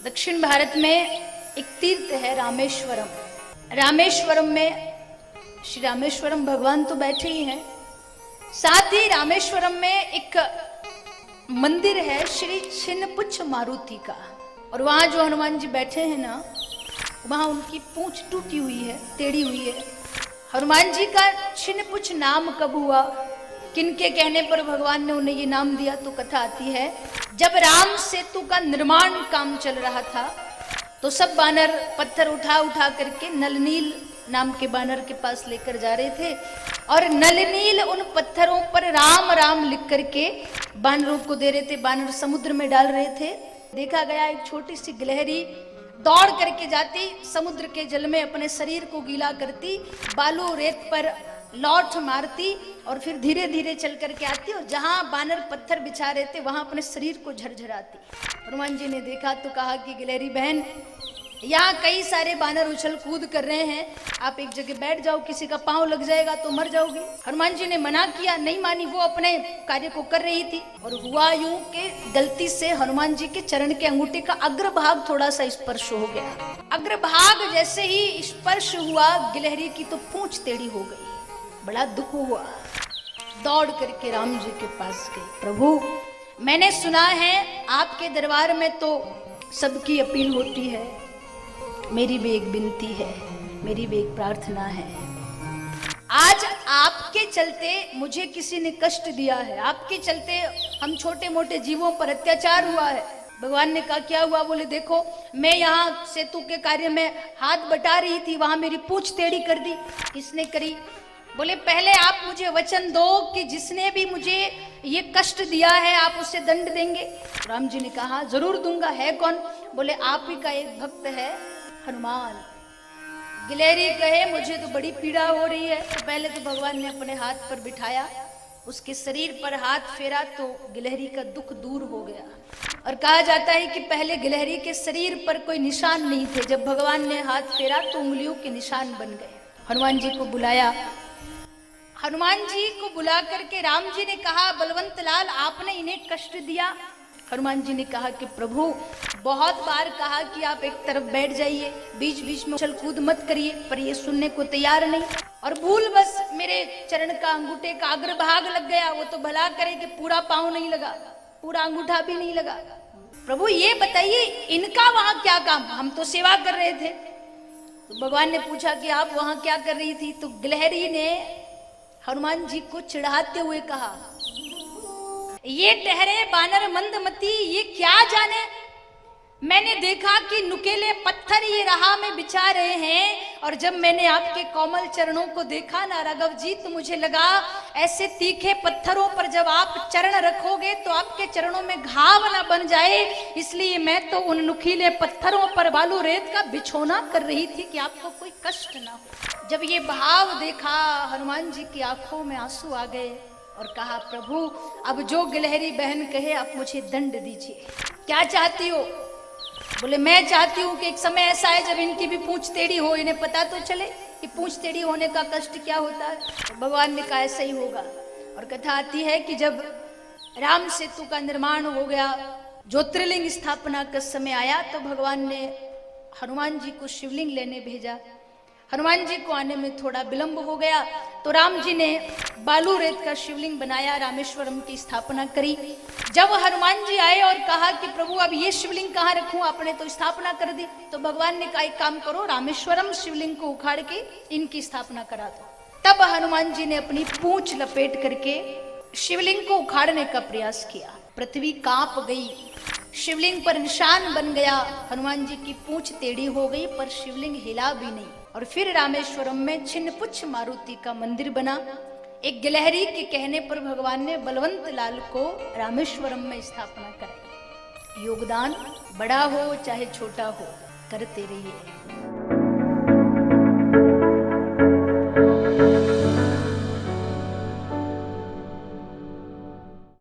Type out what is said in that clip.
दक्षिण भारत में एक तीर्थ है रामेश्वरम। रामेश्वरम में श्री रामेश्वरम भगवान तो बैठे ही हैं, साथ ही रामेश्वरम में एक मंदिर है श्री छिन्नपुच्छ मारुति का। और वहां जो हनुमान जी बैठे हैं ना, वहां उनकी पूंछ टूटी हुई है, टेढ़ी हुई है। हनुमान जी का छिन्नपुच्छ नाम कब हुआ, किनके कहने पर भगवान ने उन्हें ये नाम दिया, तो कथा आती है जब राम सेतु का निर्माण काम चल रहा था तो सब बानर पत्थर उठा उठा करके नलनील नाम के बानर के पास लेकर जा रहे थे और नलनील उन पत्थरों पर राम राम लिख करके बानरों को दे रहे थे। बानर समुद्र में डाल रहे थे। देखा गया एक छोटी सी गिलहरी दौड़ करके जाती, समुद्र के जल में अपने शरीर को गीला करती, बालू रेत पर लौट मारती और फिर धीरे धीरे चल करके आती और जहां बानर पत्थर बिछा रहे थे वहां अपने शरीर को झरझराती। हनुमान जी ने देखा तो कहा कि गिलहरी बहन, यहाँ कई सारे बानर उछल कूद कर रहे हैं, आप एक जगह बैठ जाओ, किसी का पांव लग जाएगा तो मर जाओगी। हनुमान जी ने मना किया, नहीं मानी, वो अपने कार्य को कर रही थी। और हुआ यूं कि गलती से हनुमान जी के चरण के अंगूठे का अग्रभाग थोड़ा सा स्पर्श हो गया। अग्रभाग जैसे ही स्पर्श हुआ गिलहरी की तो पूंछ टेढ़ी हो गई। बड़ा दुख हुआ, दौड़ करके राम जी के पास गई। प्रभु, मैंने सुना है आपके दरबार में तो सबकी अपील होती है, मेरी भी एक विनती है, मेरी भी एक प्रार्थना है। आज आपके चलते मुझे किसी ने कष्ट दिया है, आपके चलते हम छोटे मोटे जीवों पर अत्याचार हुआ है। भगवान ने कहा क्या हुआ? बोले देखो, मैं यहाँ सेतु के कार्य में हाथ बटा रही थी, वहां मेरी पूंछ टेढ़ी कर दी। किसने करी? बोले पहले आप मुझे वचन दो कि जिसने भी मुझे ये कष्ट दिया है आप उसे दंड देंगे। राम जी ने कहा जरूर दूंगा। है कौन? बोले आप ही का एक भक्त है हनुमान। गिलहरी कहे मुझे तो बड़ी पीड़ा हो रही है। तो पहले तो भगवान ने अपने हाथ पर बिठाया, उसके शरीर पर हाथ फेरा तो गिलहरी का दुख दूर हो गया। और कहा जाता है कि पहले गिलहरी के शरीर पर कोई निशान नहीं थे, जब भगवान ने हाथ फेरा तो उंगलियों के निशान बन गए। हनुमान जी को बुलाया, हनुमान जी को बुला करके राम जी ने कहा बलवंत लाल, आपने इन्हें कष्ट दिया। हनुमान जी ने कहा कि प्रभु, बहुत बार कहा कि आप एक तरफ बैठ जाइए, बीच बीच में उछल कूद मत करिए, पर ये सुनने को तैयार नहीं। और भूल बस मेरे चरण का अंगूठे का अग्रभाग लग गया, वो तो भला करे कि पूरा पांव नहीं लगा, पूरा अंगूठा भी नहीं लगा। प्रभु ये बताइए इनका वहां क्या काम? हम तो सेवा कर रहे थे। तो भगवान ने पूछा कि आप वहां क्या कर रही थी? तो गिलहरी ने हनुमान जी को चिढ़ाते हुए कहा, ये ठहरे बानर मंदमती, ये क्या जाने, मैंने देखा कि नुकेले पत्थर ये राह में बिछा रहे हैं और जब मैंने आपके कोमल चरणों को देखा ना राघव जी, तो मुझे लगा ऐसे तीखे पत्थरों पर जब आप चरण रखोगे तो आपके चरणों में घाव ना बन जाए, इसलिए मैं तो उन नुकीले पत्थरों पर बालू रेत का बिछोना कर रही थी कि आपको कोई कष्ट ना हो। जब ये भाव देखा हनुमान जी की आंखों में आंसू आ गए और कहा प्रभु, अब जो गिलहरी बहन कहे आप मुझे दंड दीजिए। क्या चाहती हो? बोले मैं चाहती हूँ कि एक समय ऐसा है जब इनकी भी पूंछ टेढ़ी हो, इन्हें पता तो चले कि पूंछ टेढ़ी होने का कष्ट क्या होता है। तो भगवान ने कहा ऐसा ही होगा। और कथा आती है कि जब राम सेतु का निर्माण हो गया, ज्योतिर्लिंग स्थापना का समय आया, तो भगवान ने हनुमान जी को शिवलिंग लेने भेजा। हनुमान जी को आने में थोड़ा विलंब हो गया तो राम जी ने बालू रेत का शिवलिंग बनाया, रामेश्वरम की स्थापना करी। जब हनुमान जी आए और कहा कि प्रभु अब ये शिवलिंग कहाँ रखूं, आपने तो स्थापना कर दी, तो भगवान ने कहा एक काम करो, रामेश्वरम शिवलिंग को उखाड़ के इनकी स्थापना करा दो। तब हनुमान जी ने अपनी पूंछ लपेट करके शिवलिंग को उखाड़ने का प्रयास किया। पृथ्वी कांप गई, शिवलिंग पर निशान बन गया, हनुमान जी की पूंछ टेढ़ी हो गई पर शिवलिंग हिला भी नहीं। और फिर रामेश्वरम में छिन्नपुच्छ मारुति का मंदिर बना। एक गिलहरी के कहने पर भगवान ने बलवंत लाल को रामेश्वरम में स्थापना कराई। योगदान बड़ा हो चाहे छोटा हो, करते रहिए।